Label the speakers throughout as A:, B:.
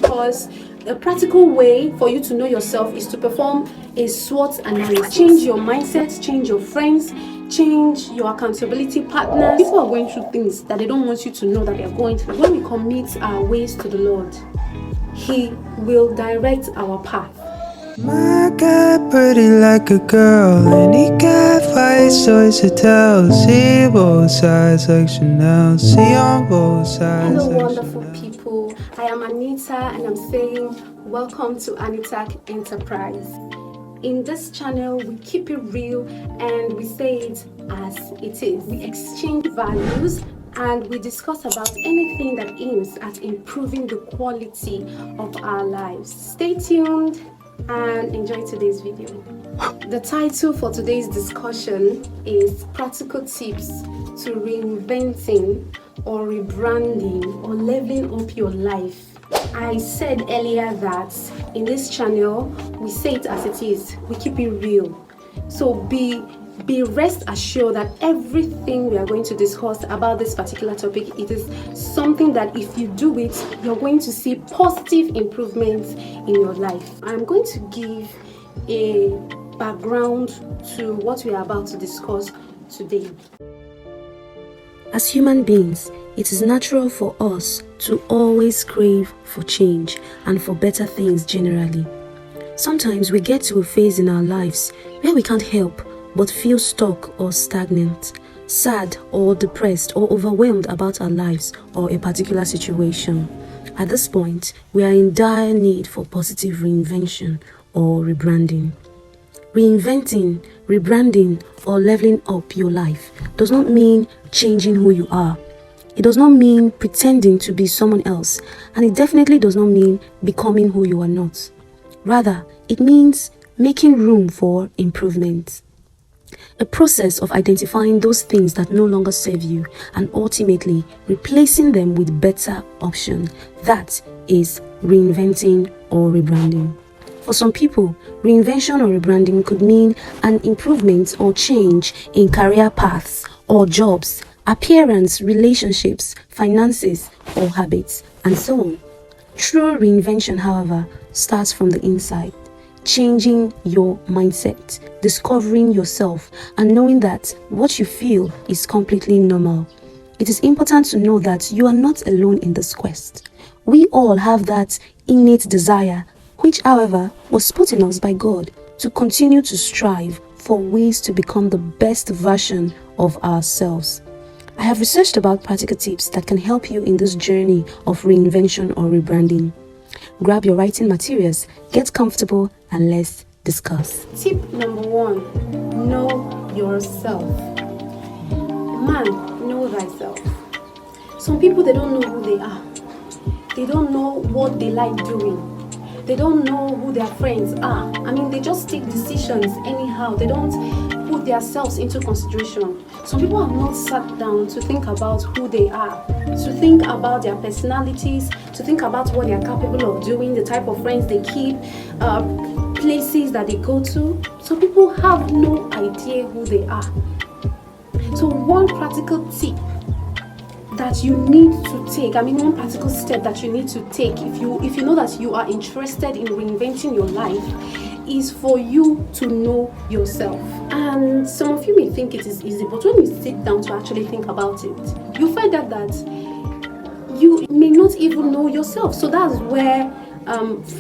A: because a practical way for you to know yourself is to perform a SWOT analysis. Change your mindset, change your friends, change your accountability partners. People are going through things that they don't want you to know that they're going through. When we commit our ways to the Lord, He will direct our path.
B: My God, pretty like a girl, and he got 5 stories to tell. See both sides like Chanel, see on both sides.
A: Hello,
B: like
A: wonderful
B: Chanel.
A: people. I am Anita, and I'm saying welcome to Unstuck Enterprise. In this channel, we keep it real and we say it as it is. We exchange values and we discuss about anything that aims at improving the quality of our lives. Stay tuned and enjoy today's video. The title for today's discussion is Practical Tips to Reinventing or Rebranding or Leveling Up Your Life. I said earlier that in this channel, we say it as it is. We keep it real. So be rest assured that everything we are going to discuss about this particular topic, it is something that if you do it, you're going to see positive improvements in your life. I'm going to give a background to what we are about to discuss today. As human beings, it is natural for us to always crave for change and for better things generally. Sometimes we get to a phase in our lives where we can't help but feel stuck or stagnant, sad or depressed or overwhelmed about our lives or a particular situation. At this point, we are in dire need for positive reinvention or rebranding. Reinventing, rebranding, or leveling up your life does not mean changing who you are. It does not mean pretending to be someone else, and it definitely does not mean becoming who you are not. Rather, it means making room for improvement. A process of identifying those things that no longer serve you and ultimately replacing them with better options. That is reinventing or rebranding. For some people, reinvention or rebranding could mean an improvement or change in career paths or jobs, appearance, relationships, finances, or habits, and so on. True reinvention, however, starts from the inside. Changing your mindset, discovering yourself, and knowing that what you feel is completely normal. It is important to know that you are not alone in this quest. We all have that innate desire, which, however, was put in us by God to continue to strive for ways to become the best version of ourselves. I have researched about practical tips that can help you in this journey of reinvention or rebranding. Grab your writing materials, get comfortable, and let's discuss. Tip number 1, know yourself. Man, know thyself. Some people, they don't know who they are. They don't know what they like doing. They don't know who their friends are. I mean, they just take decisions anyhow. They don't put themselves into consideration. Some people have not sat down to think about who they are, to think about their personalities, to think about what they are capable of doing, the type of friends they keep, places that they go to. Some people have no idea who they are. So one practical tip that you need to take, one practical step that you need to take if you know that you are interested in reinventing your life, is for you to know yourself. And some of you may think it is easy, but when you sit down to actually think about it, you find out that you may not even know yourself. So that's where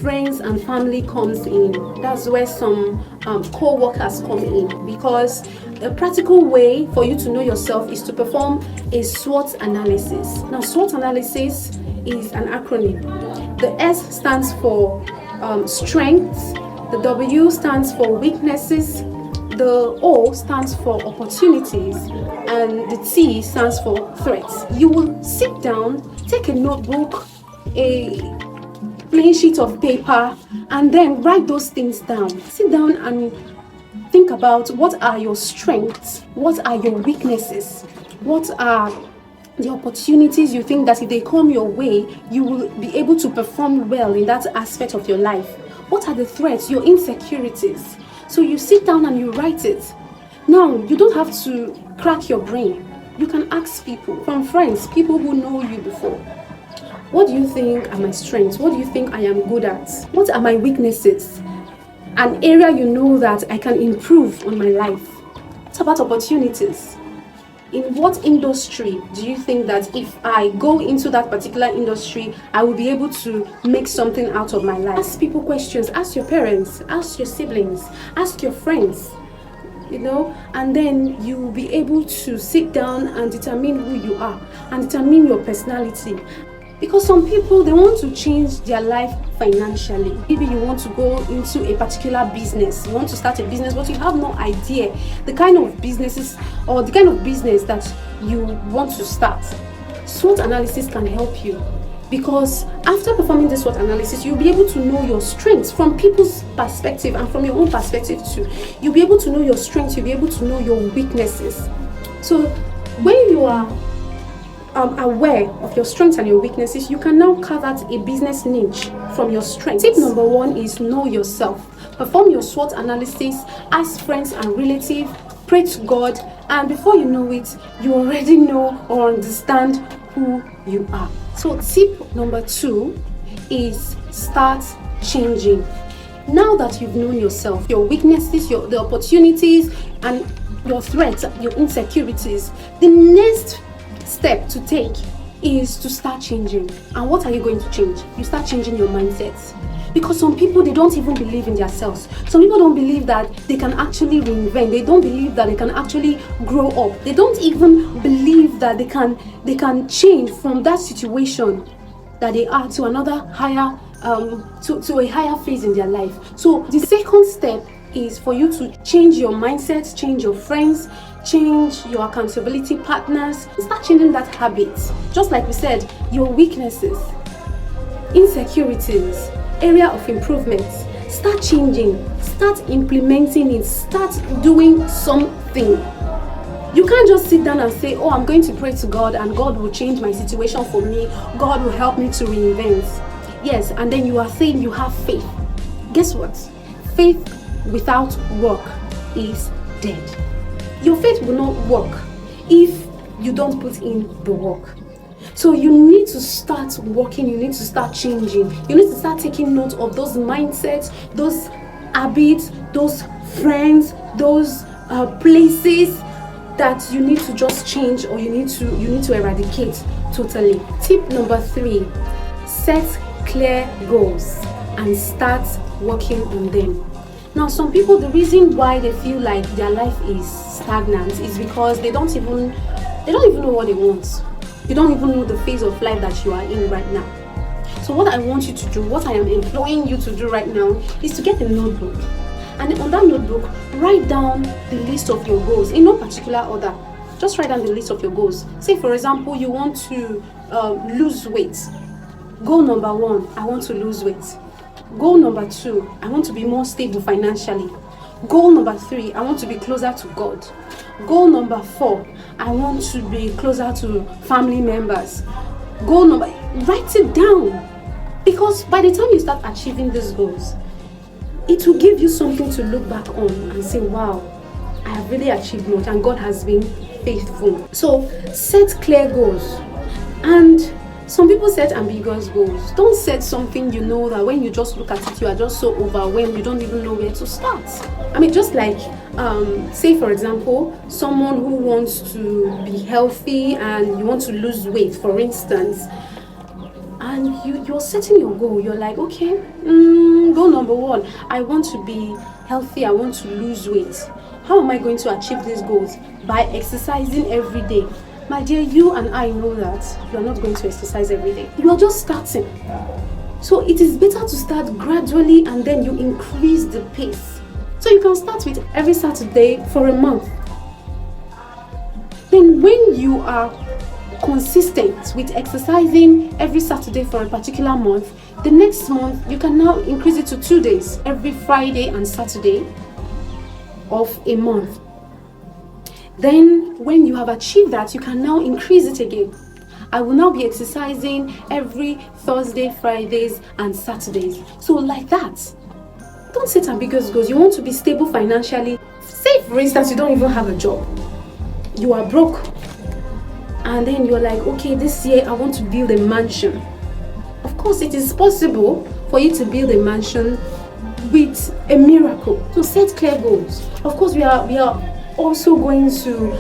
A: friends and family comes in. That's where some co-workers come in, because a practical way for you to know yourself is to perform a SWOT analysis. Now, SWOT analysis is an acronym. The S stands for strengths, the W stands for weaknesses, the O stands for opportunities, and the T stands for threats. You will sit down, take a notebook, a plain sheet of paper, and then write those things down. Sit down and think about what are your strengths, what are your weaknesses, what are the opportunities you think that if they come your way, you will be able to perform well in that aspect of your life. What are the threats, your insecurities? So you sit down and you write it. Now, you don't have to crack your brain. You can ask people, from friends, people who know you before. What do you think are my strengths? What do you think I am good at? What are my weaknesses? An area you know that I can improve on my life. What about opportunities? In what industry do you think that if I go into that particular industry, I will be able to make something out of my life? Ask people questions, ask your parents, ask your siblings, ask your friends, and then you will be able to sit down and determine who you are and determine your personality. Because some people, they want to change their life financially. Maybe you want to go into a particular business, you want to start a business, but you have no idea the kind of businesses or the kind of business that you want to start. SWOT analysis can help you, because after performing the SWOT analysis, you'll be able to know your strengths from people's perspective and from your own perspective too. You'll be able to know your strengths, you'll be able to know your weaknesses. So when you are aware of your strengths and your weaknesses, you can now carve out a business niche from your strengths. Tip number 1 is know yourself. Perform your SWOT analysis, ask friends and relatives, pray to God, and before you know it, you already know or understand who you are. So tip number 2 is start changing. Now that you've known yourself, your weaknesses, the opportunities, and your threats, your insecurities, the next step to take is to start changing. And what are you going to change? You start changing your mindset. Because some people, they don't even believe in themselves. Some people don't believe that they can actually reinvent. They don't believe that they can actually grow up. They don't even believe that they can change from that situation that they are to another higher to a higher phase in their life. So the second step is for you to change your mindset, change your friends, change your accountability partners, start changing that habit. Just like we said, your weaknesses, insecurities, area of improvement, start changing, start implementing it, start doing something. You can't just sit down and say, I'm going to pray to God and God will change my situation for me, God will help me to reinvent. Yes, and then you are saying you have faith. Guess what? Faith without work is dead. Your faith will not work if you don't put in the work. So you need to start working, you need to start changing, you need to start taking note of those mindsets, those habits, those friends, those places that you need to just change, or you need to eradicate totally. Tip number 3, set clear goals and start working on them. Now, some people, the reason why they feel like their life is stagnant is because they don't even know what they want. You don't even know the phase of life that you are in right now. So what I want you to do, what I am employing you to do right now, is to get a notebook. And on that notebook, write down the list of your goals in no particular order. Just write down the list of your goals. Say, for example, you want to lose weight. Goal number 1, I want to lose weight. Goal number 2, I want to be more stable financially. Goal number 3, I want to be closer to God. Goal number 4, I want to be closer to family members. Write it down. Because by the time you start achieving these goals, it will give you something to look back on and say, wow, I have really achieved much and God has been faithful. So set clear goals. And some people set ambiguous goals. Don't set something you know that when you just look at it, you are just so overwhelmed, you don't even know where to start. I mean, just like, say for example, someone who wants to be healthy and you want to lose weight, for instance, and you're setting your goal. You're like, okay, goal number 1, I want to be healthy, I want to lose weight. How am I going to achieve these goals? By exercising every day. My dear, you and I know that you are not going to exercise every day. You are just starting. So it is better to start gradually and then you increase the pace. So you can start with every Saturday for a month. Then when you are consistent with exercising every Saturday for a particular month, the next month you can now increase it to 2 days, every Friday and Saturday of a month. Then when you have achieved that, you can now increase it again. I will now be exercising every Thursday, Fridays and Saturdays. So like that. Don't set ambiguous goals. You want to be stable financially. Say for instance, you don't even have a job. You are broke. And then you're like, okay, this year I want to build a mansion. Of course, it is possible for you to build a mansion with a miracle. So set clear goals. Of course, we are also going to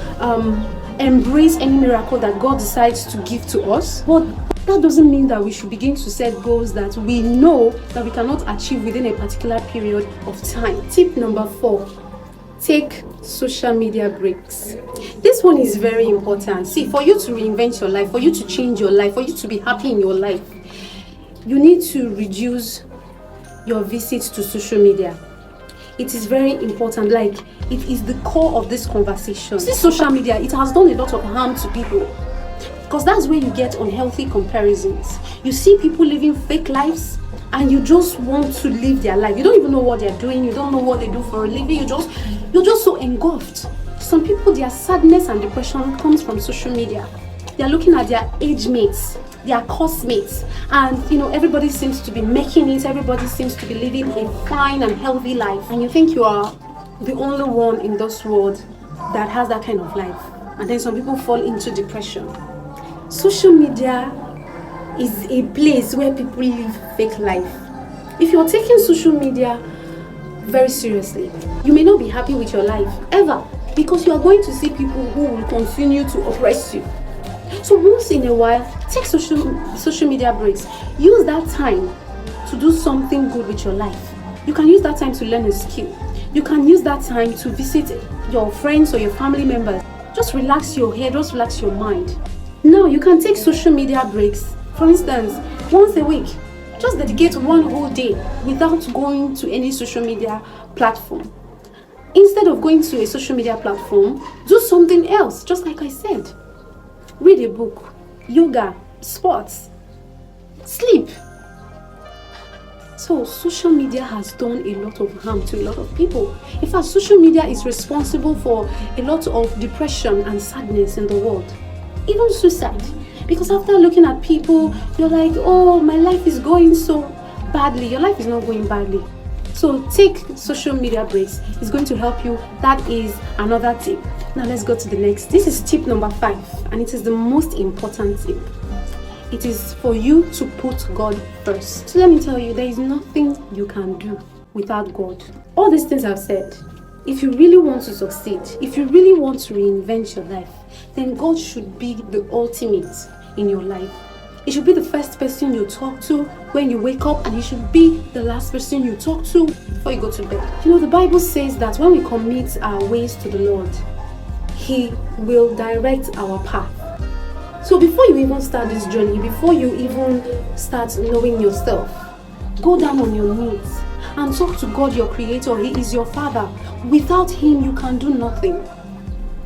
A: embrace any miracle that God decides to give to us. But that doesn't mean that we should begin to set goals that we know that we cannot achieve within a particular period of time. Tip number 4, take social media breaks. This one is very important. See, for you to reinvent your life, for you to change your life, for you to be happy in your life, you need to reduce your visits to social media. It is very important. Like, it is the core of this conversation. See, social media, it has done a lot of harm to people, because that's where you get unhealthy comparisons. You see people living fake lives and you just want to live their life. You don't even know what they're doing. You don't know what they do for a living. You're just so engulfed. Some people, their sadness and depression comes from social media. They're looking at their age mates, their course mates, and everybody seems to be making it. Everybody seems to be living a fine and healthy life, and you think you are the only one in this world that has that kind of life. And then some people fall into depression. Social media is a place where people live fake life. If you're taking social media very seriously, you may not be happy with your life ever, because you are going to see people who will continue to oppress you. So once in a while, take social media breaks. Use that time to do something good with your life. You can use that time to learn a skill. You can use that time to visit your friends or your family members. Just relax your head, just relax your mind. Now you can take social media breaks. For instance, once a week, just dedicate one whole day without going to any social media platform. Instead of going to a social media platform, do something else, just like I said. Read a book, yoga, sports, sleep. So social media has done a lot of harm to a lot of people. In fact, social media is responsible for a lot of depression and sadness in the world. Even suicide. Because after looking at people, you're like, oh, my life is going so badly. Your life is not going badly. So take social media breaks. It's going to help you. That is another tip. Now let's go to the next. This is tip number 5, and it is the most important tip. It is for you to put God first. So let me tell you, there is nothing you can do without God. All these things I've said, if you really want to succeed, if you really want to reinvent your life, then God should be the ultimate in your life. He should be the first person you talk to when you wake up, and he should be the last person you talk to before you go to bed. The Bible says that when we commit our ways to the Lord, he will direct our path. So before you even start this journey, before you even start knowing yourself, go down on your knees and talk to God, your creator. He is your father. Without him, you can do nothing.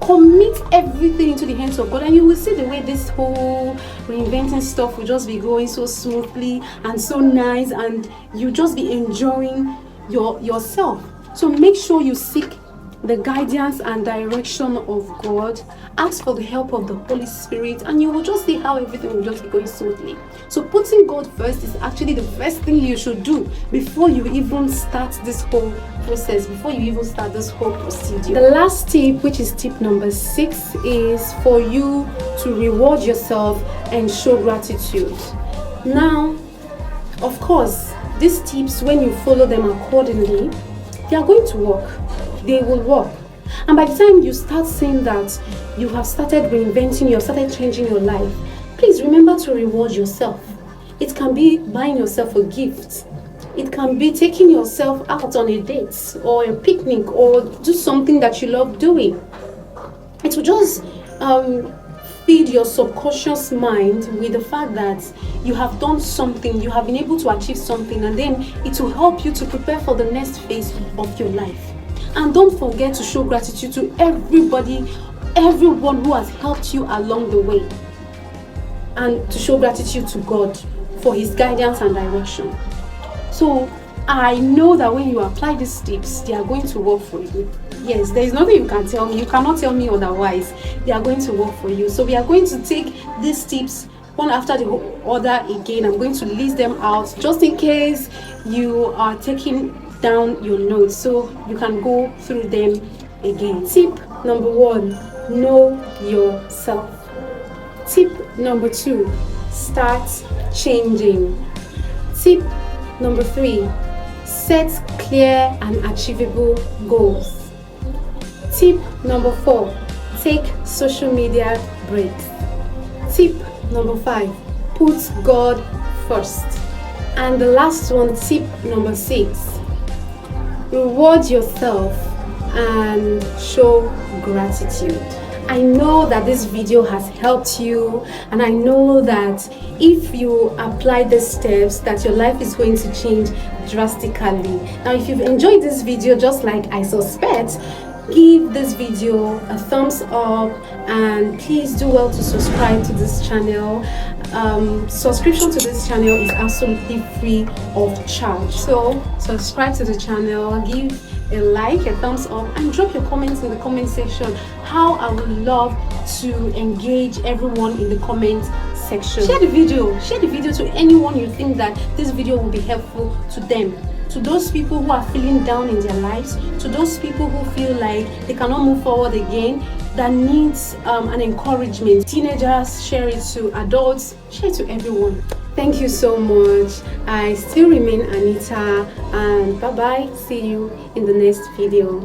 A: Commit everything into the hands of God, and you will see the way this whole reinventing stuff will just be going so smoothly and so nice, and you just be enjoying yourself. So make sure you seek the guidance and direction of God. Ask for the help of the Holy Spirit, and you will just see how everything will just be going smoothly. So putting God first is actually the first thing you should do before you even start this whole process, before you even start this whole procedure. The last tip, which is tip number 6, is for you to reward yourself and show gratitude. Now, of course, these tips, when you follow them accordingly, they are going to work. They will work. And by the time you start seeing that you have started reinventing, you have started changing your life, please remember to reward yourself. It can be buying yourself a gift. It can be taking yourself out on a date or a picnic, or do something that you love doing. It will just feed your subconscious mind with the fact that you have done something, you have been able to achieve something, and then it will help you to prepare for the next phase of your life. And don't forget to show gratitude to everyone who has helped you along the way, and to show gratitude to God for his guidance and direction. So I know that when you apply these tips, they are going to work for you. Yes, there is nothing you can tell me. You cannot tell me otherwise. They are going to work for you. So we are going to take these tips one after the other again. I'm going to list them out just in case you are taking down your notes, so you can go through them again. Tip number 1, know yourself. Tip number 2, start changing. Tip number 3, set clear and achievable goals. Tip number 4, take social media breaks. Tip number 5, put God first. And the last one, tip number 6, reward yourself and show gratitude. I know that this video has helped you, and I know that if you apply these steps, that your life is going to change drastically. Now, if you've enjoyed this video just like I suspect, give this video a thumbs up, and please do well to subscribe to this channel. Subscription to this channel is absolutely free of charge, so subscribe to the channel, give a like, a thumbs up, and drop your comments in the comment section. How I would love to engage everyone in the comment section. Share the video to anyone you think that this video will be helpful to them. To those people who are feeling down in their lives, to those people who feel like they cannot move forward again, that needs an encouragement. Teenagers, share it to adults, share it to everyone. Thank you so much. I still remain Anita, and bye bye. See you in the next video.